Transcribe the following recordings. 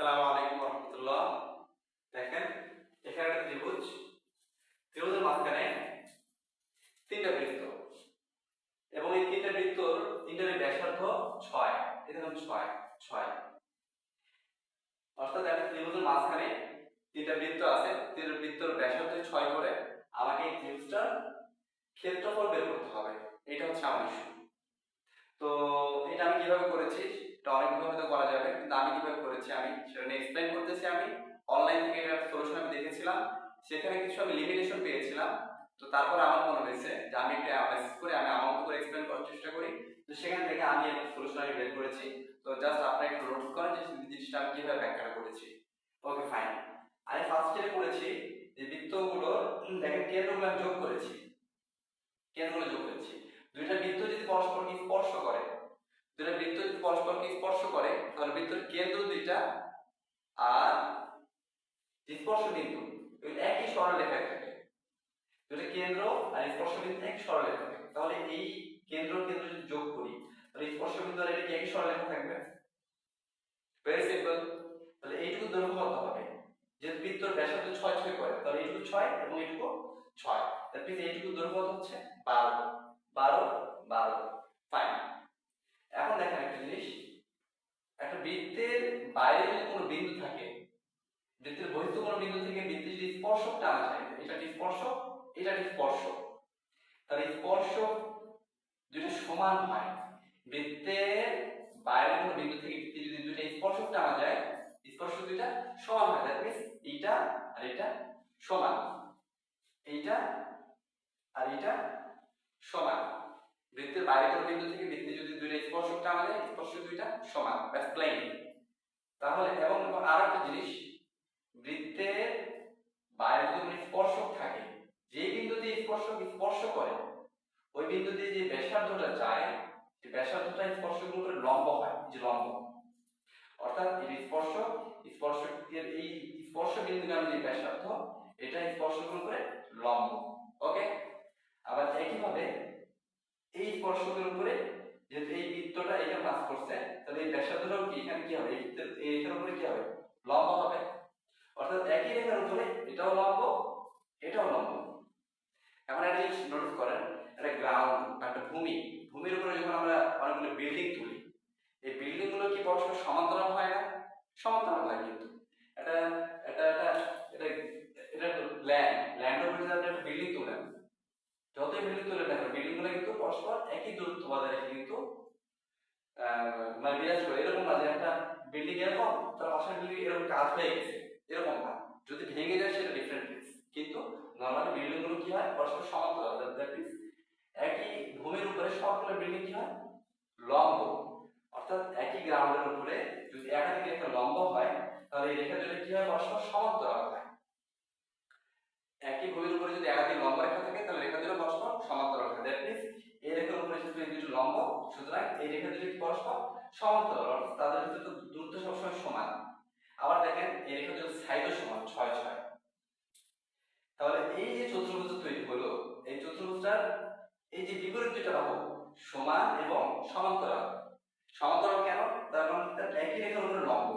আসসালামু আলাইকুম রহমতুল্লাহ। দেখেন এখানে একটা ত্রিভুজের মাঝখানে তিনটা বৃত্ত এবং এই তিনটা বৃত্তর তিনটার ব্যাসার্ধ 6। এই দেখুন 6 6, অর্থাৎ একটা ত্রিভুজের মাঝখানে তিনটা বৃত্ত আছে, তিনটা বৃত্তর ব্যাসার্ধ 6 করে আমাকে এই ত্রিভুজটার ক্ষেত্রফল বের করতে হবে। এটা হচ্ছে আমার ইস্যু। তো এটা আমি কিভাবে করেছি, এটা অনেকভাবে হয়তো করা যাবে, কিন্তু আমি কিভাবে করেছি আমি সেটা নিয়ে এক্সপ্লেইন করতেছি। আমি অনলাইন থেকে এটার সলিউশন আমি দেখেছিলাম, সেখানে কিছু আমি লিমিটেশন পেয়েছিলাম। তো তারপর আমার মনে হয়েছে যে আমি একটা অ্যানালাইসিস করে আমি আমার মতো করে এক্সপ্লেইন করার চেষ্টা করি। তো সেখান থেকে আমি একটা সলিউশন আমি বের করেছি। তো জাস্ট আপনারা একটু নোট করেন যে জিনিসটা আমি কিভাবে ব্যাখ্যা করেছি। Okay fine. আমি ফার্স্ট যেটা করেছি যে বৃত্তগুলোর দেখেন কেন্দ্রগুলো আমি যোগ করেছি, কেন্দ্রগুলো যোগ করেছি। দুইটা বৃত্ত যদি পরস্পরকে স্পর্শ করে, দুইটা বৃত্ত যদি পরস্পরকে স্পর্শ করে তাহলে বৃত্তের কেন্দ্র দুইটা আর স্পর্শ বিন্দু একই সরলরেখায় থাকে। দুইটা কেন্দ্র আর স্পর্শ বিন্দু একই সরলরেখায় থাকে। তাহলে এই কেন্দ্র কেন্দ্র যদি যোগ করি তাহলে স্পর্শ বিন্দু আর এটা কি একই সরলরেখা থাকবে? Very simple. তাহলে এইটুকু দৈর্ঘ্য কত হবে? যেহেতু বৃত্তের ব্যাসার্ধ 6 6 করে, তাহলে এইটুকু 6 এবং এইটুকু 6, দ্যাট মিন্স এইটুকু দৈর্ঘ্য কত হচ্ছে 12 12 12। ফাইন। এখন দেখেন একটা জিনিস, একটা বৃত্তের বাইরে যদি কোনো বিন্দু থাকে, বৃত্তের বহির্ভূত কোনো বিন্দু থেকে বৃত্তের যদি স্পর্শক টানা যায়, এটা স্পর্শক এটা স্পর্শক, তাহলে স্পর্শক দুটো সমান হয়। বৃত্তের বাইরে কোনো বিন্দু থেকে বৃত্তে যদি দুটো স্পর্শক টানা যায়, স্পর্শক দুইটা সমান হয়। দ্যাট মিন্স এইটা আর এটা সমান, এইটা আর এটা সমান। বৃত্তের বাইরে কোনো বিন্দু থেকে বৃত্তে যদি দুইটা স্পর্শক টানা যায়, স্পর্শক দুইটা সমান, দ্যাটস প্লেন। তাহলে এবং আরেকটা জিনিস, বৃত্তের বাইরে যদি কোনো স্পর্শক থাকে, যে বিন্দুতে স্পর্শক স্পর্শ করে ওই বিন্দুতে যে ব্যাসার্ধটা যায়, সেই ব্যাসার্ধটা স্পর্শকের উপরে লম্ব হয়, যে লম্ব। অর্থাৎ এই স্পর্শকের এই স্পর্শ বিন্দুগামী যে ব্যাসার্ধ, এটা স্পর্শকের উপরে লম্ব। ওকে। আবার একইভাবে এই স্পর্শকের উপরে যেহেতু এই বৃত্তটা এখানে পাস করছে, তাহলে এই ব্যাসার্ধটাও কি এখানে কি হবে, এই রেখার উপরে কি হবে, লম্ব হবে। অর্থাৎ একই রেখার উপরে এটাও লম্ব এটাও লম্ব। এখন একটা জিনিস নোটিস করেন, একটা গ্রাউন্ড একটা ভূমির উপরে যখন আমরা অনেকগুলো বিল্ডিং তুলি, এই বিল্ডিং গুলো কি পরস্পর সমান্তরাল হয় না? সমান্তরাল হয়। কিন্তু এটা এটা এটা এটা ল্যান্ড উপরে যদি একটা বিল্ডিং তুলেন, যতই বিল্ডিং তুলে না বিল্ডিং গুলো কিন্তু পরস্পর একই দূরত্ব বজায় রেখে কিন্তু মানে বিরাজ করে। এরকম না যে একটা বিল্ডিং এরকম তার পাশের বিল্ডিং এরকম কাজ হয়ে গেছে, এরকম না। যদি ভেঙে যায় সেটা ডিফারেন্ট কেস, কিন্তু নরমালি বিল্ডিং গুলো কি হয় পরস্পর সমান্তরাল। দ্যাট মিন্স একই ভূমির উপরে সবগুলো বিল্ডিং কি হয়, লম্ব। অর্থাৎ একই গ্রাউন্ডের উপরে যদি একাধিক রেখা লম্ব হয়, তাহলে এই রেখা দুটো কি হয়, পরস্পর সমান্তরাল হয়। একই ভূমির উপরে যদি একাধিক লম্ব রেখা থাকে তাহলে রেখা দুটো পরস্পর সমান্তরাল হয়। দ্যাট মিন্স এই রেখার উপরে যেহেতু এই দুটো লম্ব, সুতরাং এই রেখা দুটো পরস্পর সমান্তরাল, অর্থাৎ তাদের ভিতরে দূরত্ব সবসময় সমান। আবার দেখেন এই রেখা দুটোর সাইডও সমান 6 6। তাহলে এই যে চতুর্ভুজ তৈরি হলো, এই চতুর্ভুজটার এই যে বিপরীত দুটো বাহু সমান এবং সমান্তরাল। সমান্তরাল কেন? তার কারণ একই রেখার উপরে লম্ব,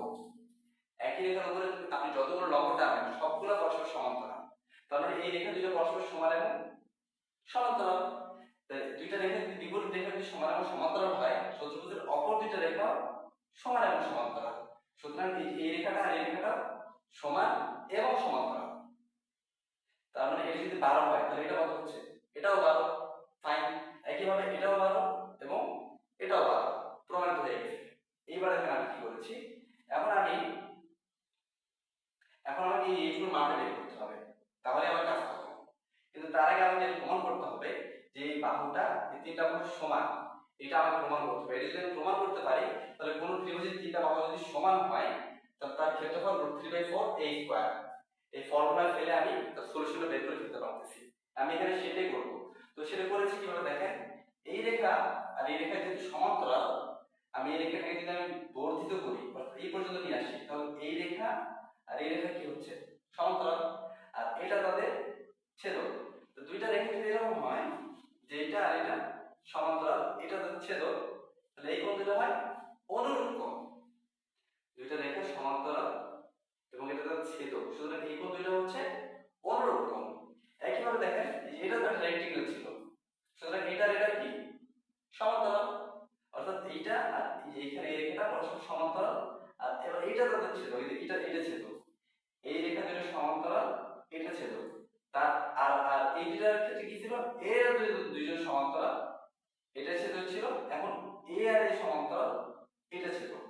একই রেখার উপরে আপনি যতগুলো লম্ব টানবেন সবগুলো পরস্পর সমান্তরাল। তাহলে এই রেখা দুটো পরস্পর সমান এবং সমান্তরাল। দুইটা রেখা যদি বিপরীত রেখা যদি সমান এবং সমান্তরাল হয়, চতুর্ভুজের অপর দুইটা রেখা সমান এবং সমান্তরাল। সুতরাং এই রেখাটা আর এই রেখাটা সমান এবং সমান্তরাল। তার মানে এটা যদি 12 হয় তাহলে এটা কত হচ্ছে, এটাও 12। ফাইন। একইভাবে এটাও 12 এবং এটাও 12, প্রমাণিত হয়ে গেছে। এইবার দেখেন আমি কি করেছি, এখন আমাকে এইগুলো মানটা বের করতে হবে, তাহলে আমার কাজ হবে। কিন্তু তার আগে আমাকে প্রমাণ করতে হবে যে এই বাহুটা এই তিনটা বাহু সমান, এটা আমাকে প্রমাণ করতে হবে। এটা যদি আমি প্রমাণ করতে পারি তাহলে কোন ত্রিভুজের তিনটা বাহু যদি সমান হয় তাহলে তার ক্ষেত্রফল √3/4a²। এই ফর্মুলা ফেলে আমি তার সলিউশনটা বের করে ফেলতে পারতেছি। আমি এখানে সেটাই করব। তো সেটা করেছি কিভাবে দেখেন, এই রেখা আর এই রেখা যেহেতু সমান্তরাল, আমি এই রেখাটাকে যদি আমি বর্ধিত করি অর্থাৎ এই পর্যন্ত নিয়ে আসি, তাহলে এই রেখা আর এই রেখা কি হচ্ছে, সমান্তরাল। আর এটা তাদের ছেদক। তো দুইটা রেখা যদি এরকম হয় যে এটা আর এটা সমান্তরাল, এটা তাদের ছেদক, তাহলে এই কোণ দুটো হয় অনুরূপ কোণ। দুইটা রেখা সমান্তরাল ছেদক। সুতরাং এই কোণ দুইটা হচ্ছে অনুরূপ কোণ। একইভাবে দেখেন এটা তো একটা রেক্টেঙ্গেল ছিল, সুতরাং এটা কি সমান্তরাল, অর্থাৎ এইটা আর এইখানে এই রেখাটা পরস্পর সমান্তরাল। আর এবার এইটা তাদের ছেদক, এটা ছেদক, এই রেখা দুটো সমান্তরাল, এটা ছেদক। তার আর আর এই দুটার ক্ষেত্রে কি ছিল, এর দুইজন সমান্তরাল, এটা ছেদক ছিল। এখন এ আর এ সমান্তরাল, এটা ছেদক।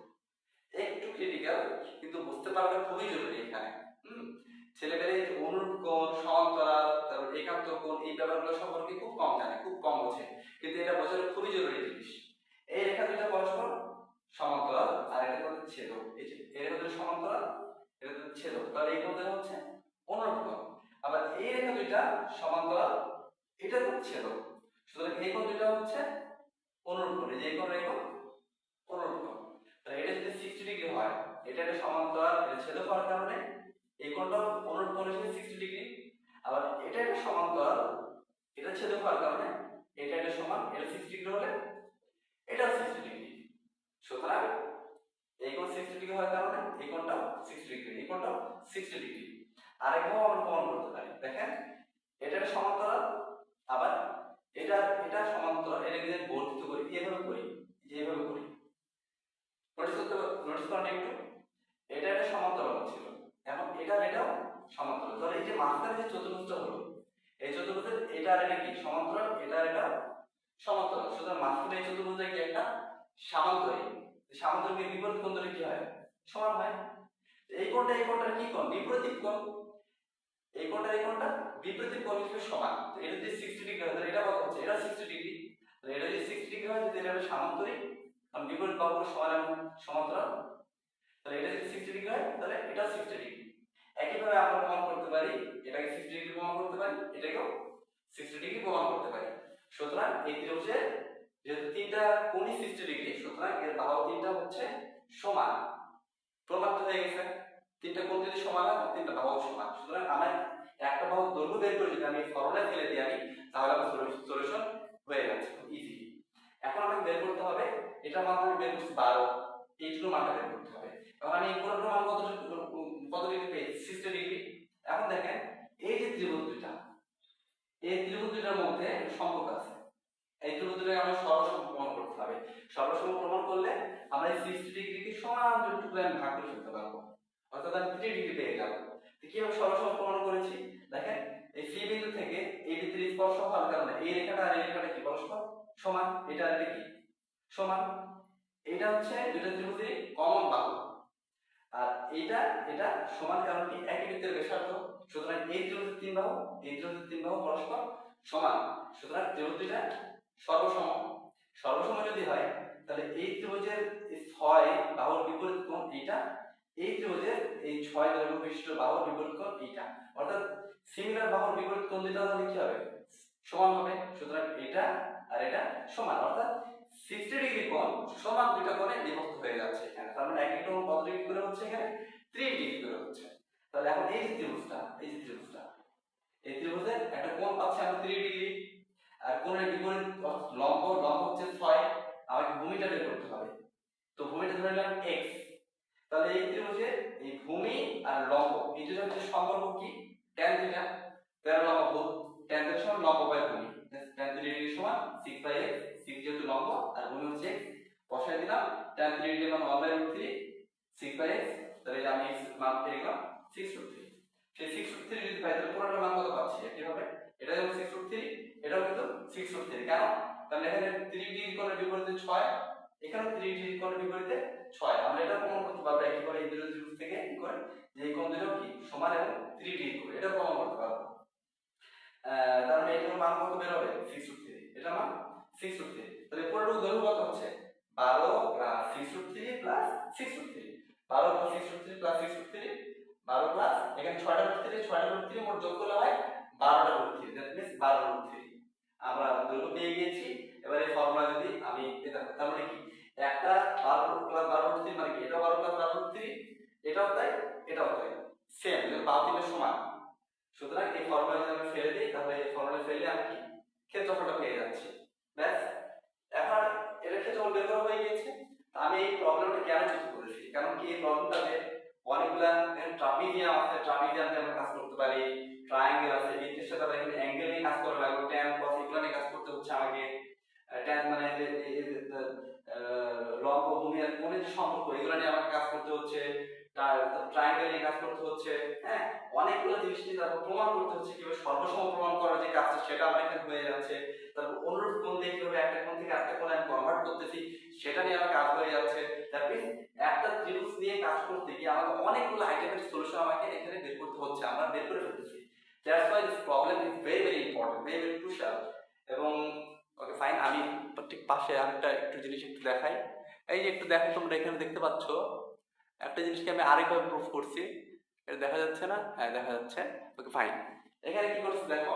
একটু ক্রিটিক্যাল, কিন্তু বুঝতে পারলে খুবই জরুরি এখানে। ছেলেমেয়ে অনুরূপ কোণ, সমান্তরাল, তারপর একান্ত কোণ, এই ব্যাপারগুলো সম্পর্কে খুব কম জানে, খুব কম বোঝে, কিন্তু এটা বোঝানো খুবই জরুরি জিনিস। এই রেখা দুটো পরস্পর সমান্তরাল আর এটা হচ্ছে ছেদক। এই যে এই রেখা দুটো সমান্তরাল, এটা হচ্ছে ছেদক, তাহলে এই কোণটা হচ্ছে অনুরূপ কোণ। আবার এই রেখা দুইটা সমান্তরাল, এটা হচ্ছে ছেদক, সুতরাং এই কোণ দুইটা হচ্ছে অনুরূপ কোণ। এই যে এই কোণ, এই কোণ অনুরূপ কোণ। তাহলে এটা যদি 60 ডিগ্রি হয়, এটা একটা সমান্তরাল, এটা ছেদক হওয়ার কারণে এই কোণটাও অনুরূপ কোণ হিসেবে 60 ডিগ্রি। আবার এটা একটা সমান্তরাল, এটা ছেদক হওয়ার কারণে এটা একটা সমান, এটা 60 ডিগ্রি হলে এটাও 60 ডিগ্রি। সুতরাং এই কোণ 60 ডিগ্রি হওয়ার কারণে এই কোণটাও 60 ডিগ্রি, এই কোণটাও 60 ডিগ্রি। আরেকভাবে আমরা প্রমাণ করতে পারি, দেখেন এটা একটা সমান্তরাল, আবার এটা সমান্তরাল, এটাকে যদি বর্ধিত করি, এভাবে করি, যে এভাবে করি, নোটিস করেন একটু, এটা একটা সমান্তরাল ছিল, এখন এটাও সমান্তরাল। তাহলে এই যে মাঝখানে যে চতুর্ভুজটা হলো, এই চতুর্ভুজের এটা আর এটা কি সমান্তরাল, এটা আর এটা সমান্তরাল। সুতরাং মাঝখানে এই চতুর্ভুজটা কি একটা সামান্তরিক, সামান্তরিকের বিপরীত কোণ ধরে কি হয়, সমান হয়। এই কোণটার কি কোণ, বিপরীত কোণ। এই কোণটা বিপরীত কোণ হিসেবে সমান। তো এটা যদি 60 ডিগ্রি হয়, তাহলে এটা কত হচ্ছে, এটা 60 ডিগ্রি। তাহলে এটা যদি 60 ডিগ্রি হয়, যদি এটা সামান্তরিক, কারণ বিপরীত বাহুগুলো সমান এবং সমান্তরাল, তাহলে এটা যদি 60 ডিগ্রি হয়, তাহলে এটা 60 ডিগ্রি। একইভাবে আমরা প্রমাণ করতে পারি, এটাকে 60 ডিগ্রি প্রমাণ করতে পারি, এটাকেও 60 ডিগ্রি প্রমাণ করতে পারি। সুতরাং এই ত্রিভুজের যেহেতু তিনটা কোণই 60 ডিগ্রি, সুতরাং এর বাহু তিনটা হচ্ছে সমান। প্রমাণিত হয়ে গেছে, তিনটা কোণ যদি সমান হয়, তিনটা বাহু সমান। সুতরাং আমার একটা বাহুর দৈর্ঘ্য বের করে যদি আমি ফর্মুলায় ফেলে দিই আমি, তাহলে আমার সলিউশন হয়ে যাচ্ছে খুব ইজি। এখন আমাকে বের করতে হবে, এটার মান আমি বের করছি 12, এইটুকু মানটা বের করতে হবে। এখন আমি কোণের মান কত ডিগ্রি পেয়েছি, 60 ডিগ্রি। এখন দেখেন এই যে ত্রিভুজ দুইটা, এই ত্রিভুজ দুইটার মধ্যে সম্পর্ক আছে। এই ত্রিভুজ দুইটাকে আমরা সরলসম প্রমাণ করতে হবে। সরলসম প্রমাণ করলে আমরা এই 60 ডিগ্রিকে সমান দুই টুকরায় ভাগ করে ফেলতে পারবো, অর্থাৎ আমি 3 ডিগ্রি পেয়ে যাব। তো কিভাবে সরলসম প্রমাণ করেছি, দেখেন এই সি বিন্দু থেকে এই বিন্দুর স্পর্শ হওয়ার কারণে এই রেখাটা আর এই রেখাটা কি পরস্পর সমান, এটা আর এটা কি সমান। এটা হচ্ছে দুইটা ত্রিভুজের কমন বাহু, আর এটা সমান, কারণ কি একই বৃত্তের ব্যাসার্ধ। সুতরাং এই ত্রিভুজের তিন বাহু, এই ত্রিভুজের তিন বাহু পরস্পর সমান। সুতরাং ত্রিভুজ দুইটা সর্বসম। সর্বসম যদি হয়, তাহলে এই ত্রিভুজের 6 বাহুর বিপরীত কোণ এইটা, এই ত্রিভুজের এই 6 দৈর্ঘ্য বিশিষ্ট বাহুর বিপরীত কোণ এইটা, অর্থাৎ সিমিলার বাহুর বিপরীত কোণ দুটো তাহলে কি হবে, সমান হবে। সুতরাং এটা আর এটা সমান, অর্থাৎ 60 ডিগ্রি কোণ সমান দুইটা কোণে বিভক্ত হয়ে যাচ্ছে এখানে। তার মানে এক একটা কোণ কত ডিগ্রি করে হচ্ছে, এখানে 3 ডিগ্রি করে হচ্ছে। তাহলে এখন এই যে ত্রিভুজটা, এই ত্রিভুজের একটা কোণ পাচ্ছি আমরা 3 ডিগ্রি, আর কোণের বিপরীত লম্ব হচ্ছে 6। আমাকে ভূমিটা বের করতে হবে, তো ভূমিটা ধরে নিলাম x। তাহলে এই ত্রিভুজের এই ভূমি আর লম্ব এই দুটোর মধ্যে সম্পর্ক কি, tan থিটা। 13 লম্ব ভূমি, tan থিটা সমান লম্ব বাই ভূমি, tan 3 ডিগ্রি সমান 6/x। 6 যেহেতু লম্ব আর ভূমি হচ্ছে x, বসাই দিলাম tan 3 ডিগ্রি মান 1/√3 6/x। তাহলে এটা আমি x মান পেয়ে গেলাম 6√3। সেই 6√3 যদি পাই, তাহলে পুরোটার মান কত পাচ্ছি, একইভাবে এটা যেমন 6√3, এটাও কিন্তু 6√3। কেন, কারণ এখানে 3 ডিগ্রি কোণের বিপরীতে 6, এখানে 3 ডিগ্রি কোণের বিপরীতে 6। আমরা এটা প্রমাণ করতে পারবো একইভাবে এই দুটো ত্রিভুজ থেকে কি করে, যে এই কোণ দুটো কি সমান এবং 3 ডিগ্রি করে, এটা প্রমাণ করতে পারবো। তার মানে এটার মান কত বের হবে, 6√3, এটা মান 6√3। তাহলে পুরোটা দৈর্ঘ্য কত হচ্ছে, 12 plus 6√3 plus 6√3, 12 plus 6√3 plus 6√3, 12 plus এখানে 6টা√3 মোট যোগ করলে হয় 12টা√3, দ্যাট মিন্স 12√3। আমরা দৈর্ঘ্য পেয়ে গিয়েছি। এবারে এই ফর্মুলা যদি আমি এটা, তার মানে কি একটা 12 প্লাস 12√3 মানে কি, এটা 12 প্লাস 12√3, এটাও তাই এটাও তাই সেম, বাহু তিনটা সমান। সুতরাং এই ফর্মুলা যদি আমি ফেলে দিই, তাহলে এই ফর্মুলা ফেললে আমি কি ক্ষেত্রফলটা পেয়ে যাচ্ছি, ব্যাস। এখন এর ক্ষেত্রফল বের করা হয়ে গিয়েছে। আমি এই প্রবলেমটা কেন চুজ করেছি, কারণ কি এই প্রবলেমটাতে অনেকগুলা ট্রাপিজিয়াম আছে, ট্রাপিজিয়াম দিয়ে আমরা কাজ করতে পারি, ট্রায়াঙ্গেল আছে, বৃত্তের সাথে আবার এখানে অ্যাঙ্গেল নিয়ে কাজ করা লাগবে, ট্যান কস এগুলো নিয়ে কাজ করতে হচ্ছে আমাকে। ট্যান মানে লম্ব ভূমি আর কোণের যে সম্পর্ক এগুলো নিয়ে আমাকে কাজ করতে হচ্ছে, ট্রায়াঙ্গেল নিয়ে কাজ করতে হচ্ছে। হ্যাঁ, অনেকগুলো জিনিস নিয়ে তারপর প্রমাণ করতে হচ্ছে, কিভাবে সর্বসম প্রমাণ করার যে কাজটা সেটা আমার এখানে হয়ে যাচ্ছে। তারপর অনুরূপ কোণ দিয়ে কিভাবে একটা কোণ থেকে আরেকটা কোণে আমি কনভার্ট করতেছি সেটা নিয়ে আমার কাজ হয়ে যাচ্ছে। দ্যাট মিন্স একটা ত্রিভুজ নিয়ে কাজ করতে গিয়ে আমাকে অনেকগুলো আইটেমের সলিউশন আমাকে এখানে বের করতে হচ্ছে, আমরা বের করে ফেলতেছি। That's why this problem is very very important, very very crucial. এবং ওকে ফাইন, আমি ঠিক পাশে আরেকটা একটু জিনিস একটু দেখাই। এই যে একটু দেখো, তোমরা এখানে দেখতে পাচ্ছ একটা জিনিসকে আমি আরেকভাবে প্রুফ করছি। এটা দেখা যাচ্ছে না? হ্যাঁ দেখা যাচ্ছে। ওকে ফাইন, এখানে কি করছি দেখো,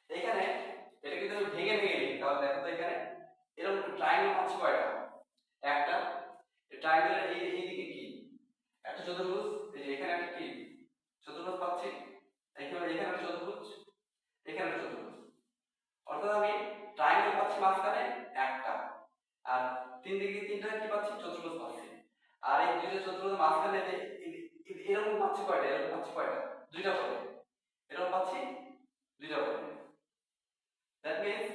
এখানে এটা কিন্তু আমি ভেঙে ভেঙে নিই। তাহলে দেখো তো এখানে এরকম ট্রায়াঙ্গেল পাচ্ছি কয়টা? একটা। ট্রায়াঙ্গেলের এইদিকে কি একটা চতুর্ভুজ, এই যে এখানে একটা কি চতুর্ভুজ পাচ্ছি, এখানে একটা চতুর্ভুজ, এখানে একটা চতুর্ভুজ। অর্থাৎ আমি ট্রায়াঙ্গেল পাচ্ছি মাঝখানে একটা, আর তিন দিকে তিনটা কি পাচ্ছি? চতুর্ভুজ পাচ্ছি। আর এই দুইটা চতুর্ভুজের মাঝখানে এরকম পাচ্ছি কয়টা? এরকম পাচ্ছি কয়টা? দুইটা করে। এরকম পাচ্ছি দুইটা করে। দ্যাট মিন্স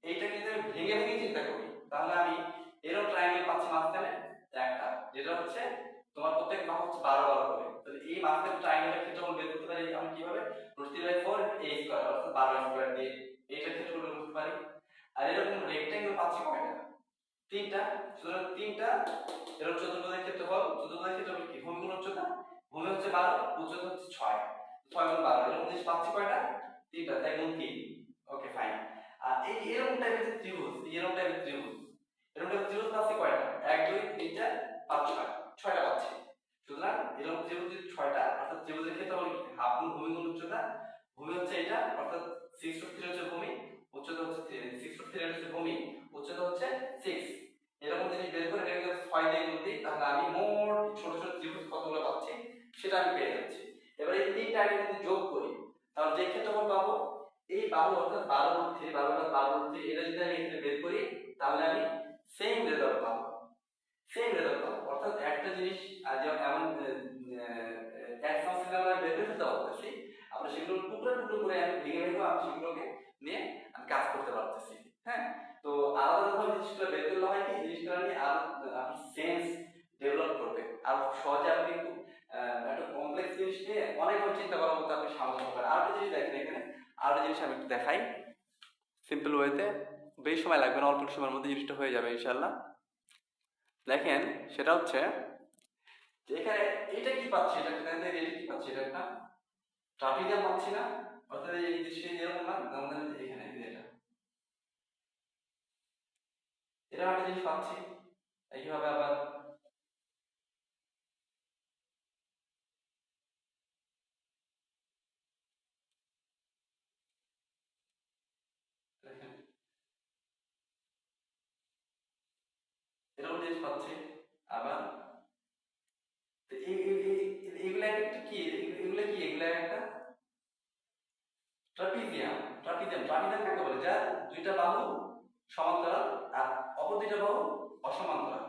এইটাকে যদি আমি ভেঙে ভেঙে চিন্তা করি তাহলে আমি এরকম ট্রায়াঙ্গেল পাচ্ছি মাঝখানে একটা, যেটা হচ্ছে তোমার প্রত্যেক বাহু হচ্ছে 12 করে। তাহলে এই মাঝখানে ট্রায়াঙ্গেলের ক্ষেত্রফল বের করতে পারি আমি কিভাবে? √3/4 a স্কয়ার অর্থাৎ 12 স্কয়ার দিয়ে এইটার ক্ষেত্রফল বের করতে পারি। আর এরকম রেক্ট্যাঙ্গেল পাচ্ছি কয়টা? তিনটা। সুতরাং তিনটা এরকম চতুর্ভুজের ক্ষেত্রফল, চতুর্ভুজের ক্ষেত্রফল কি? ভূমি গুণ উচ্চতা, ভূমি হচ্ছে 12, উচ্চতা হচ্ছে 6, 6 গুণ 12 এরকম জিনিস পাচ্ছি কয়টা? তিনটা, তাই গুণ 3। Okay fine. আর এই এরকম টাইপের ত্রিভুজ, এরকম টাইপের ত্রিভুজ, এরকম টাইপের ত্রিভুজ পাচ্ছি কয়টা? 1 2 3 4 5 6, 6টা পাচ্ছি। সুতরাং এরকম ত্রিভুজ 6টা, অর্থাৎ ত্রিভুজের ক্ষেত্রফল কি? হাফ গুণ ভূমি গুণ উচ্চতা। ভূমি হচ্ছে এটা, অর্থাৎ 6√3 হচ্ছে ভূমি, উচ্চতা হচ্ছে 6√3 হচ্ছে ভূমি, উচ্চতা হচ্ছে 6। এরকম জিনিস বের করে এটাকে 6 দিয়ে গুণ দিই, তাহলে আমি মোট ছোট ছোট ত্রিভুজ কতগুলো পাচ্ছি সেটা আমি পেয়ে যাচ্ছি। এবার এই তিনটা আগে যদি যোগ করি তাহলে যে ক্ষেত্রফল পাবো এই বাহু অর্থাৎ 12√3, 12 এটা যদি আমি এখানে বের করি তাহলে আমি সেম রেজাল্ট পাবো, সেম রেজাল্ট পাবো। অর্থাৎ একটা জিনিস এমন এক সংখ্যা আমরা বের করে ফেলতে পারতেছি, আমরা সেগুলো টুকরো টুকরো করে আমি ভেঙে ভেঙে আমি সেগুলোকে নিয়ে আমি কাজ করতে পারতেছি। হ্যাঁ, তো আলাদাভাবে জিনিসগুলো বের করলে হয় কি জিনিসগুলো নিয়ে আরো আপনি সেন্স ডেভেলপ করবে, আর সহজে আপনি কিন্তু একটা কমপ্লেক্স জিনিস নিয়ে অনেকভাবে চিন্তা করার মতো আপনি সামর্থ্য পাবেন। আরেকটা জিনিস দেখেন এখানে, আরেকটা জিনিস আমি একটু দেখাই সিম্পল ওয়েতে, বেশি সময় লাগবে না, অল্প সময়ের মধ্যে জিনিসটা হয়ে যাবে ইনশাল্লাহ। দেখেন সেটা হচ্ছে যে এখানে এটা কি পাচ্ছি, এটা কি পাচ্ছি? এটা একটা ট্রাপিজিয়াম পাচ্ছি না? অর্থাৎ এই জিনিসটা এরকম না, আমাদের এখানে এটা একটা জিনিস পাচ্ছি। এইভাবে আবার এরকম জিনিস পাচ্ছি। আবার এগুলা একটা কি, এগুলা কি, এগুলা একটা ট্রাপিজিয়াম। ট্রাপিজিয়াম কাকে বলে? যার দুইটা বাহু সমান্তরাল আর অপর দুইটা বাহু অসমান্তরাল।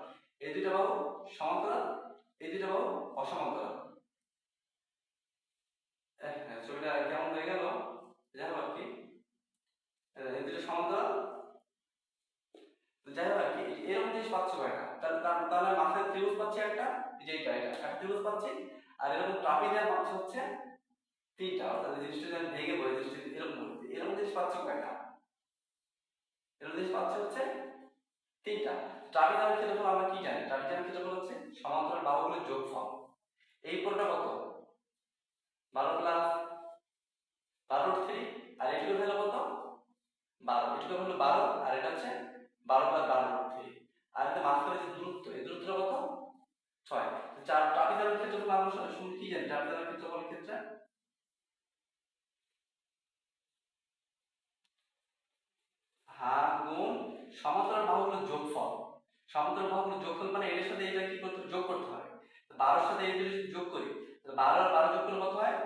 এই দুইটা বাহু সমান্তরাল, এই দুইটা বাহু অসমান্তরাল। ছবিটা কেমন হয়ে গেল জানো আর কি? এই দুইটা সমান্তরাল, যাই হোক আর কি এরকম জিনিস পাচ্ছি কয়টা? তাহলে মাথায় ত্রিভুজ পাচ্ছি একটা, এই যে এটা একটা ত্রিভুজ পাচ্ছি, আর এরকম ট্রাপিজিয়াম পাচ্ছি হচ্ছে তিনটা। অর্থাৎ জিনিসটা যদি আমি ভেঙে বলি জিনিসটা এরকম জিনিস পাচ্ছি কয়টা? এরকম জিনিস পাচ্ছি হচ্ছে তিনটা। ট্রাপিজিয়ামের ক্ষেত্রফল আমরা কি জানি? ট্রাপিজিয়ামের ক্ষেত্রফল হচ্ছে সমান্তরাল বাহুগুলোর যোগফল। এই পুরোটা কত? 12 প্লাস 12√3, আর এটুকু হলো কত? 12। এটুকু হলো 12, আর এটা হচ্ছে 12 প্লাস 12√3, আর এটা মাঝখানে যে দূরত্ব, এই দূরত্বটা কত? 6। চার ট্রাপিজিয়ামের ক্ষেত্রফল আমরা শুনতে কি জানি? ট্রাপিজিয়ামের ক্ষেত্রফলের ক্ষেত্রে হার গুণ সমান্তরাল বাহুগুলোর যোগফল। সমান্তরাল বাহুগুলোর যোগফল মানে এর সাথে এটা কি করতে যোগ করতে হয়। 12 সাথে এই যদি যোগ করি তাহলে 12 আর 12 যোগ করলে কত হয়?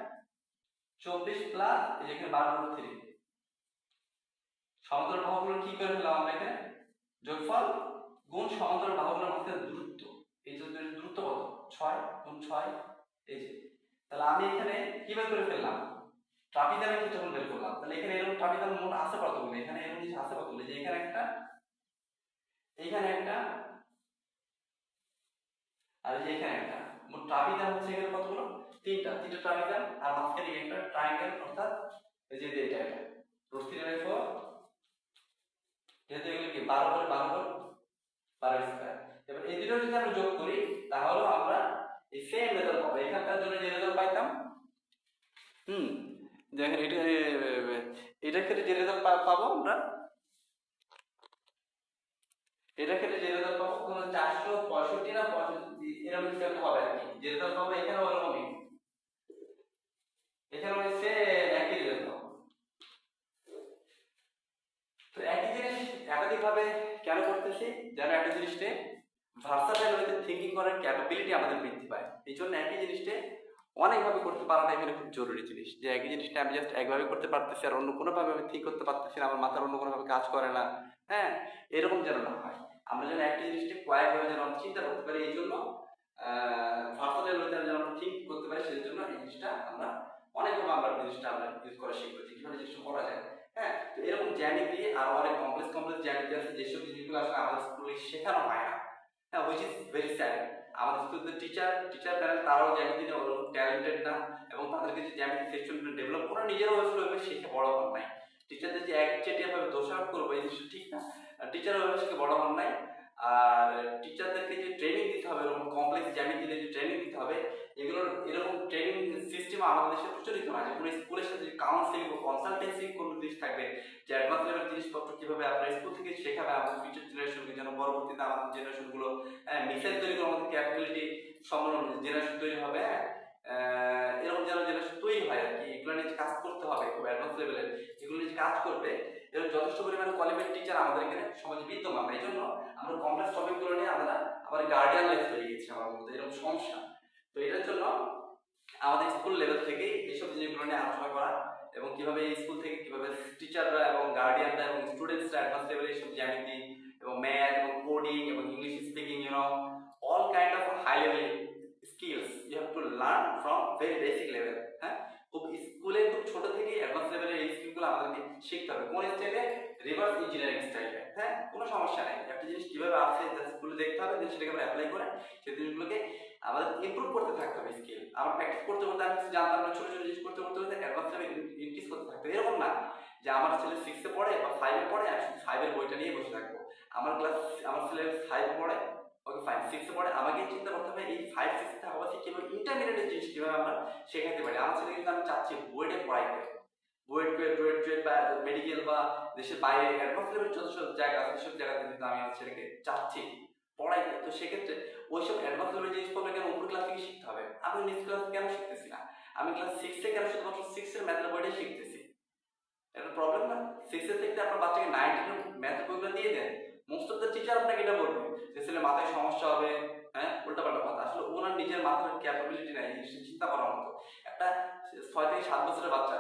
24 প্লাস এই যে এখানে 12√3। সমান্তরাল বাহুগুলোর কি করে ফেললাম আমরা এখানে? যোগফল গুণ সমান্তরাল বাহুগুলোর মধ্যে দূরত্ব। এই যে দূরত্ব কত? 6 গুণ 6, এই যে তাহলে আমি এখানে কি বের করে ফেললাম, ট্রাপিজামের ক্ষেত্রফল বের করলাম। তাহলে এখানে এরকম ট্রাপিজাম মোট আছে কতগুলো, এখানে এরকম জিনিস আছে কতগুলো, যে এখানে একটা, এইখানে একটা, আর এই যে এখানে একটা, মোট ট্রাপিজাম হচ্ছে এখানে কতগুলো, তিনটা ট্রাপিজাম, আর মাঝখানে একটা ট্রায়াঙ্গেল, অর্থাৎ এই যে এটা রুট 3/4, যেহেতু এগুলো কি 12 করে 12 করে 12 স্কয়ার। এবার এই দুটো যদি আমরা যোগ করি তাহলে আমরা এই সেম রেজাল্ট পাবো। এখানকার জন্য যে রেজাল্ট পাইতাম, দেখেন এটার ক্ষেত্রে যে রেজাল্ট পাবো আমরা, এটার ক্ষেত্রে যে রেজাল্ট পাবো কোনো 465 না 65 এরকম কিছু একটা হবে আর কি, যে রেজাল্ট পাবো এখানেও ওরকমই, এখানেও সেম একই রেজাল্ট পাবো। তো একই জিনিস একাধিকভাবে কেন করতেছি, যেন একটা জিনিসটা ভার্সাটাইল ওয়েতে থিঙ্কিং করার ক্যাপাবিলিটি আমাদের বৃদ্ধি পায়। এই জন্য একই জিনিসটা অনেকভাবে করতে পারাটা এখানে খুব জরুরি জিনিস, যে একই জিনিসটা আমি জাস্ট একভাবে করতে পারতেছি আর অন্য কোনোভাবে আমি ঠিক করতে পারতেছি না, আমার মাথার অন্য কোনোভাবে কাজ করে না, হ্যাঁ, এরকম যেন না হয়। আমরা যেন একটা জিনিসটা কয়েকভাবে যেন আমরা চিন্তা করতে পারি, এই জন্য ভার্সাটাইল ওয়েতে যেন আমরা থিঙ্ক করতে পারি, সেই জন্য এই জিনিসটা আমরা অনেকভাবে আমরা জিনিসটা আমরা ইউজ করা শিখবো, যে কিভাবে জিনিসটা করা যায়। হ্যাঁ, তো এরকম জ্যামিতি আর অনেক কমপ্লেক্স জ্যামিতি আছে যেসব জিনিসগুলো আসলে আমাদের স্কুলে শেখানো হয় না, হ্যাঁ, which is very sad। আমাদের স্কুলের টিচার প্যানেল তারাও জ্যামিতি নিয়ে ওরকম ট্যালেন্টেড না, এবং তাদেরকে যে জ্যামিতি সেকশনটা ডেভেলপ করা নিজেরাও আসলে ওইভাবে শিখে বড় হন নাই। টিচারদের যে একচেটিয়া ভাবে দোষারোপ করবো এই জিনিসটা ঠিক না, টিচারও ওইভাবে শিখে বড় হন নাই। আর টিচারদেরকে যে ট্রেনিং দিতে হবে, এরকম কমপ্লেক্স জ্যামিতি নিয়ে যে ট্রেনিং দিতে হবে, এগুলোর এরকম ট্রেনিং সিস্টেম আমাদের দেশে প্রচলিত না। যে কোনো স্কুলের সাথে যে কাউন্সিলিং বা কনসালটেন্সি কোনো জিনিস থাকবে, যে অ্যাডভান্স লেভেল জিনিসপত্র কিভাবে আপনার স্কুল থেকে শেখাবে আমাদের ফিউচার জেনারেশনকে, যেন পরবর্তীতে আমাদের জেনারেশনগুলো মিসাইল তৈরি করে আমাদের ক্যাপাবিলিটি সম্পন্ন জেনারেশন তৈরি হবে, এরকম যেন জেনারেশন তৈরি হয় আর কি। এগুলো নিয়ে কাজ করতে হবে খুব অ্যাডভান্স লেভেলের, এগুলো নিয়ে কাজ করবে, এরকম যথেষ্ট পরিমাণে কোয়ালিফাইড টিচার আমাদের এখানে সমাজে বিদ্যমান। এই জন্য আমরা কমপ্লেক্স টপিকগুলো নিয়ে আমরা আবার গার্ডিয়ান লাইফ হয়ে গেছি আমার মধ্যে, এরকম সমস্যা। তো এটার জন্য আমাদের স্কুল লেভেল থেকে এইসব জিনিসগুলো নিয়ে আলোচনা করা, এবং কিভাবে এই স্কুল থেকে কিভাবে টিচাররা এবং গার্ডিয়ানরা এবং স্টুডেন্টসরা অ্যাডভান্স লেভেলে এইসব জ্যামিতি এবং ম্যাথ এবং কোডিং এবং English speaking, all kind of high level skills you have to learn from very basic level। হ্যাঁ, খুব স্কুলে খুব ছোট থেকে অ্যাডভান্স লেভেলের এই স্কিলগুলো আমাদেরকে শিখতে হবে। কোন স্টাইলে? রিভার্স ইঞ্জিনিয়ারিং স্টাইলে। হ্যাঁ, কোনো সমস্যা নেই, একটা জিনিস কিভাবে আসছে স্কুলে দেখতে হবে, দেন সেটাকে আমরা অ্যাপ্লাই করে সেই জিনিসগুলোকে আমাদের ইমপ্রুভ করতে থাকতে হবে। স্কিল আমরা প্র্যাকটিস করতে করতে, আমি কিছু জানতাম না, ছোট ছোট জিনিস করতে করতে করতে অ্যাডভান্স লেভেল ইনক্রিজ করতে থাকতে হবে। এরকম না যে আমার ছেলে 6 এ পড়ে বা 5 এ পড়ে, আমি শুধু 5 এর বইটা নিয়ে বসে থাকবো। আমার ছেলে 5 পড়ে, ওকে 5 6 এ পড়ে, আমাকে চিন্তা করতে হবে এই 5 6 এ থাকা অবস্থায় কিভাবে ইন্টারমিডিয়েটের জিনিস কিভাবে আমরা শেখাতে পারি। আমার ছেলে কিন্তু আমি চাচ্ছি বোর্ডে পড়াইতে, বুয়েট বা মেডিকেল বা দেশের বাইরে অ্যাডভান্স লেভেল যত সব জায়গা আছে সেসব জায়গাতে কিন্তু আমি আমার ছেলেকে চাচ্ছি পড়াইতে। তো সেক্ষেত্রে ওইসব অ্যাডভান্স লেভেল জিনিসপত্র কেন উপর ক্লাস থেকে শিখতে হবে? আমি নিচ ক্লাস কেন শিখতেছি না? আমি ক্লাস 6 থেকে কেন শুধুমাত্র 6 এর ম্যাথের বইটাই শিখতেছি? এটা প্রবলেম না? 6 এর থেকে আপনার বাচ্চাকে 9 10 এর ম্যাথ বইগুলো দিয়ে দেন। মোস্ট অফ দ্য টিচার আপনাকে এটা বলবে যে ছেলে মাথায় সমস্যা হবে, হ্যাঁ, উল্টাপাল্টা কথা। আসলে ওনার নিজের মাথার ক্যাপাবিলিটি নাই জিনিসটা চিন্তা করার মতো। একটা 6 থেকে 7 বছরের বাচ্চা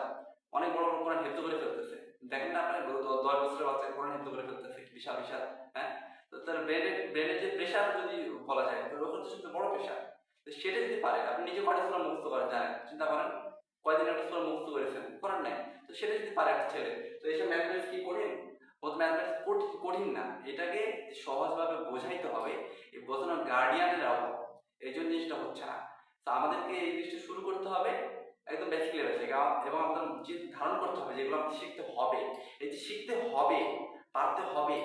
অনেক বড় বড় কোরআন হেফজ করে ফেলতেছে, দেখেন না আপনার 10 বছরের বাচ্চা কোরআন হেফজ করে ফেলতেছে, বিশাল বিশাল। হ্যাঁ, তো তার ব্রেনের যে প্রেশার যদি বলা যায়, তো ওখানে তো সবচেয়ে বড় প্রেশার। তো সেটা যদি পারে, আপনি নিজে কয়টা সূরা মুখস্থ করেন জানেন? চিন্তা করেন, কয়দিন একটা সূরা মুখস্থ করেছেন? করেন নাই। তো সেটা যদি পারে একটা ছেলে, তো এইসব ম্যাথমেটিক্স কি কঠিন? ম্যাথমেটিক্স কঠিন না, এটাকে সহজভাবে বোঝাইতে হবে, এই বোঝানোর গার্ডিয়ানের অভাব, এই জন্য জিনিসটা হচ্ছে না। তো আমাদেরকে এই জিনিসটা শুরু করতে হবে একদম বেসিক লেভেল থেকে, এবং আমাদের যে ধারণ করতে হবে যেগুলো আমাদের শিখতে হবে। এই যে শিখতে হবে, পারতে হবে,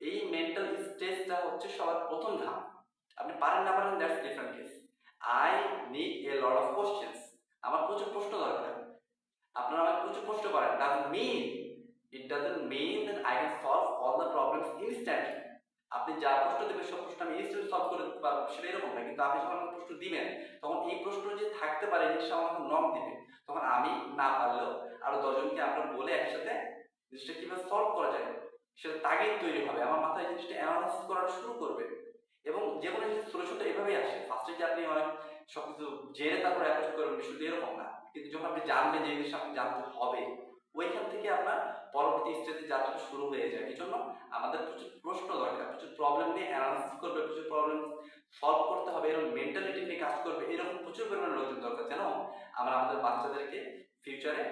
এই মেন্টাল স্টেজটা হচ্ছে সবার প্রথম ধাপ। আপনি পারেন না পারেন, that's different case. I need a lot of questions, আমার প্রচুর প্রশ্ন দরকার। আপনারা আমাকে প্রচুর প্রশ্ন করেন, it doesn't mean that I can solve all the problems instantly। আপনি যা প্রশ্ন দেবেন সব প্রশ্ন আমি ইনস্ট্যান্ট সলভ করে দিতে পারবো সেটা এরকম না, কিন্তু আপনি যখন আমাকে প্রশ্ন দিবেন তখন এই প্রশ্ন যে থাকতে পারে জিনিসটা আমাকে নক দিবে, তখন আমি না পারলেও আরো 10 জনকে আমরা বলে একসাথে জিনিসটা কিভাবে সলভ করা যায় সেটা তাগিদ তৈরি হবে। আমার মাথায় জিনিসটা অ্যানালাইসিস করা শুরু করবে, এবং যে কোনো জিনিস সলিউশনটা এভাবেই আসে। ফার্স্টে যে আপনি অনেক সবকিছু জেনে তারপর অ্যাপ্রোচ করবেন শুধু এরকম না, কিন্তু যখন আপনি জানবেন যে এই জিনিসটা আপনি জানতে হবে, ওইখান থেকে আপনার পরবর্তী স্টেজে যাত্রা শুরু হয়ে যায়। এই জন্য আমাদের প্রচুর প্রশ্ন দরকার, প্রচুর প্রবলেম নিয়ে অ্যানালাইসিস করবে, প্রচুর প্রবলেম সলভ করতে হবে। হবে, এরকম মেন্টালিটি নিয়ে কাজ করবে, এরকম প্রচুর পরিমাণে লোকজন দরকার, যেন আমরা আমাদের বাচ্চাদেরকে ফিউচারে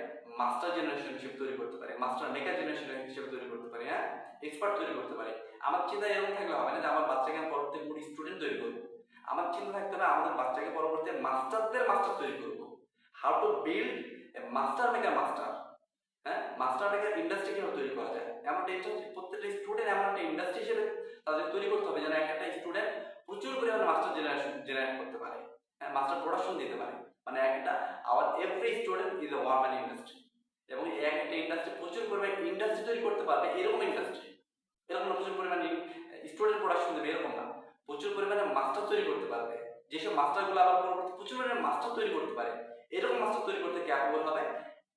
মাস্টার জেনারেশন হিসেবে তৈরি করতে পারি, মাস্টার মেকার জেনারেশন হিসেবে তৈরি করতে পারি, হ্যাঁ, এক্সপার্ট তৈরি করতে পারি। আমার চিন্তা এরকম থাকলে হবে না যে আমার বাচ্চাকে আমি পরবর্তী কোনো স্টুডেন্ট তৈরি করবো। আমার চিন্তা থাকতে হবে আমাদের বাচ্চাকে পরবর্তী মাস্টারদের মাস্টার তৈরি করবো। How to build a master maker master, হ্যাঁ, মাস্টার মেকার ইন্ডাস্ট্রি কিভাবে তৈরি করা যায়, এমন প্রত্যেকটা স্টুডেন্ট এমন একটা ইন্ডাস্ট্রি হিসেবে তাদের তৈরি করতে হবে যেন একটা স্টুডেন্ট প্রচুর পরিমাণে মাস্টার জেনারেট করতে পারে, হ্যাঁ, মাস্টার প্রোডাকশন দিতে পারে। মানে একটা our every student is a one man industry, এবং একটা ইন্ডাস্ট্রি প্রচুর পরিমাণে ইন্ডাস্ট্রি তৈরি করতে পারবে, এরকম ইন্ডাস্ট্রি, এরকম না প্রচুর পরিমাণে স্টুডেন্ট প্রোডাকশন দেবে এরকম না, প্রচুর পরিমাণে মাস্টার তৈরি করতে পারবে, যেসব মাস্টারগুলো আবার পরবর্তী প্রচুর পরিমাণে মাস্টার তৈরি করতে পারে, এরকম মাস্টার তৈরি করতে ক্যাপাবল হবে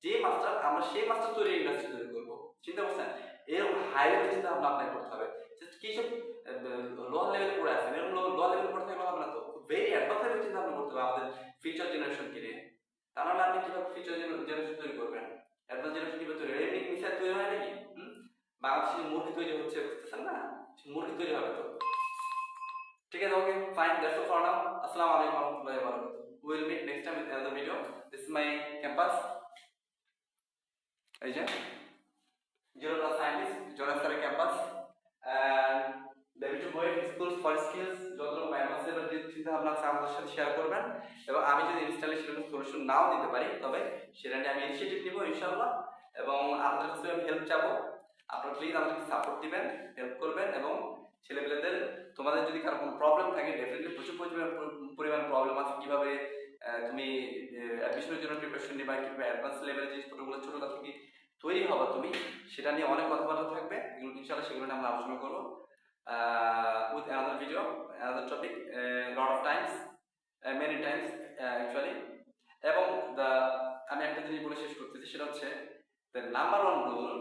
যে মাস্টার, আমরা সেই মাস্টার তৈরি ইন্ডাস্ট্রি তৈরি করবো। চিন্তা করছেন, এরকম হাই লেভেল চিন্তা ভাবনা আপনাকে করতে হবে। জাস্ট কি সব লোয়ার লেভেলে পড়ে আছেন, এরকম লোয়ার লেভেলে পড়ে থাকলে হবে না, তো ভেরি অ্যাডভান্স লেভেল চিন্তা ভাবনা করতে হবে আমাদের ফিউচার জেনারেশনকে নিয়ে। তা নাহলে আপনি কিভাবে ফিউচার জেনারেশন তৈরি করবেন, অ্যাডভান্স জেনারেশন কিভাবে তৈরি, এমনি মিসাইল তৈরি হয় নাকি? বাংলাদেশে মুরগি তৈরি হচ্ছে, বুঝতেছেন না, মুরগি তৈরি হবে তো। ঠিক আছে, okay fine, that's all for now. আসসালামু আলাইকুম ওয়া রাহমাতুল্লাহি ওয়া বারাকাতুহু। We will meet next time with another video. This is my campus. এই যে Zero Class Scientist, Jonas Sir campus, and David to Boyd Schools for Skills. যতটুকু advance level যে চিন্তা ভাবনা আছে আমাদের সাথে শেয়ার করবেন, এবং আমি যদি ইনস্টলেশন সলিউশন নাও দিতে পারি তবে সেটা নিয়ে আমি ইনিশিয়েটিভ নিব ইনশাআল্লাহ, এবং আপনাদের কাছে আমি হেল্প চাবো। আপনারা প্লিজ আমাদেরকে সাপোর্ট দিবেন, হেল্প করবেন, এবং ছেলেপেলেদের তোমাদের যদি কারো কোনো প্রবলেম থাকে, ডেফিনেটলি প্রচুর পরিমাণ প্রবলেম আছে, কিভাবে তুমি অ্যাডমিশনের জন্য প্রিপারেশন নিবা, কিভাবে অ্যাডভান্স লেভেলের যে ছোটগুলো ছোটটা থেকে তৈরি হবা তুমি, সেটা নিয়ে অনেক কথাবার্তা থাকবে, এগুলো ইনশাআল্লাহ সেগুলো নিয়ে আমরা আলোচনা করবো with another video, another topic, lot of times, many times actually. এবং আমি একটা জিনিস বলে শেষ করতেছি, সেটা হচ্ছে the number one rule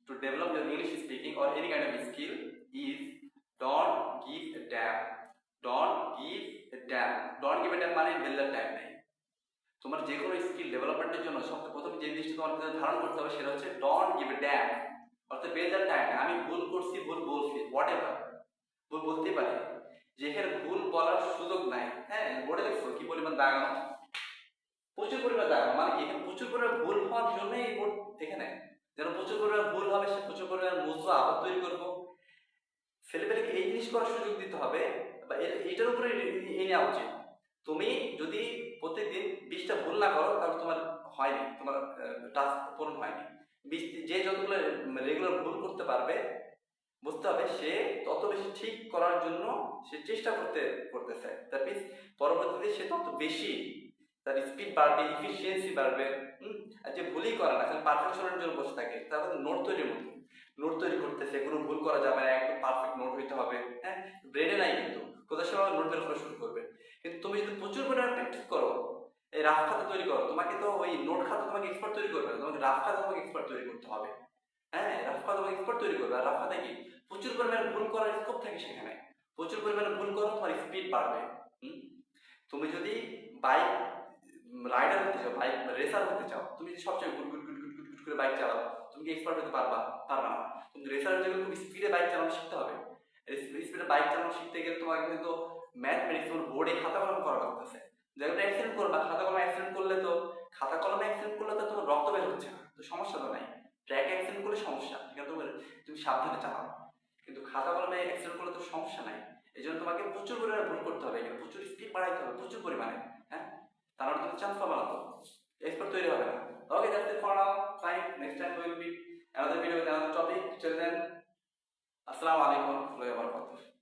to develop your English speaking or any kind of skill is don't give a damn. Don't give a damn. Don't give a damn মানে ভ্যালুর টাইম নেই। তোমার যে কোনো স্কিল ডেভেলপমেন্টের জন্য সবচেয়ে প্রথম যে জিনিসটা তোমার কাছে ধারণ করতে হবে সেটা হচ্ছে ডোন্ট গিভ এ ড্যাম, অর্থাৎ ভ্যালুর টাইম নেই। আমি ভুল করছি, ভুল বলছি, হোয়াট এভার, ভুল বলতেই পারি, যেখানে ভুল বলার সুযোগ নাই, হ্যাঁ, বোর্ডে দেখছো কি পরিমাণ দাগানো, প্রচুর পরিমাণ দাগানো, মানে কি এখানে প্রচুর পরিমাণ ভুল হওয়ার জন্যই এই বোর্ড এখানে, যেন প্রচুর পরিমাণ ভুল হবে, সে প্রচুর পরিমাণ মুদ্রা আবার তৈরি করবো। ছেলেপেলেকে এই জিনিস করার সুযোগ দিতে হবে, বা এইটার উপরে এই নেওয়া উচিত। তুমি যদি প্রত্যেকদিন 20টা ভুল না করো তাহলে তোমার হয়নি, তোমার টাস্ক পূরণ হয়নি। যে যতগুলো রেগুলার ভুল করতে পারবে, বুঝতে হবে সে তত বেশি ঠিক করার জন্য সে চেষ্টা করতেছে, দ্যাট মিনস পরবর্তীতে সে তত বেশি তার স্পিড বাড়বে, ইফিসিয়েন্সি বাড়বে। আর যে ভুলই করে না, খালি পারফেকশনের জন্য বসে থাকে, তাহলে নোট তৈরির মতো নোট তৈরি করতেছে, কোনো ভুল করা যাবে না, একদম পারফেক্ট নোট হইতে হবে, হ্যাঁ, ব্রেনে নাই কিন্তু কোথাও সময় নোট বের করা শুরু করবে। কিন্তু তুমি যদি প্রচুর পরিমাণে প্র্যাকটিস করো, এই রাফ খাতা তৈরি করো, তোমাকে তো ওই নোট খাতা তোমাকে এক্সপার্ট তৈরি করবে না, তোমাকে রাফ খাতা তোমাকে এক্সপার্ট তৈরি করতে হবে, হ্যাঁ, রাফ খাতা তোমাকে এক্সপার্ট তৈরি করবে। আর রাফ খাতা কি প্রচুর পরিমাণে ভুল করার স্কোপ থাকে, সেখানে প্রচুর পরিমাণে ভুল করো, তোমার স্পিড বাড়বে। তুমি যদি বাইক রাইডার হতে চাও, বাইক রেসার হতে চাও, তুমি যদি সবসময় good good good good good good করে বাইক চালাও, তুমি কি এক্সপার্ট হতে পারবা না। তুমি রেসার হতে গেলে খুব স্পিডে বাইক চালানো শিখতে হবে। স্পিডে বাইক চালানো শিখতে গেলে তোমাকে কিন্তু ম্যাথমেটিক্স, তোমার বোর্ডে খাতা কলম করা লাগতেছে। যেটা অ্যাক্সিডেন্ট করবা, খাতা কলমে অ্যাক্সিডেন্ট করলে তো তোমার রক্ত বের হচ্ছে না, তো সমস্যা তো নাই। ট্র্যাক অ্যাক্সিডেন্ট করলে সমস্যা, সেখানে তুমি সাবধানে চালাও, কিন্তু খাতা কলমে অ্যাক্সিডেন্ট করলে তো সমস্যা নাই। এই জন্য তোমাকে প্রচুর পরিমাণে ভুল করতে হবে, এখানে প্রচুর স্পিড বাড়াইতে হবে, প্রচুর পরিমাণে, হ্যাঁ, তারপর তুমি চান্স পাবা না, তো এক্সপার্ট তৈরি হবে না। Okay, that's it for now, fine, next time will be another video with another topic. Till then, assalamu alaikum warahmatullahi wabarakatuh.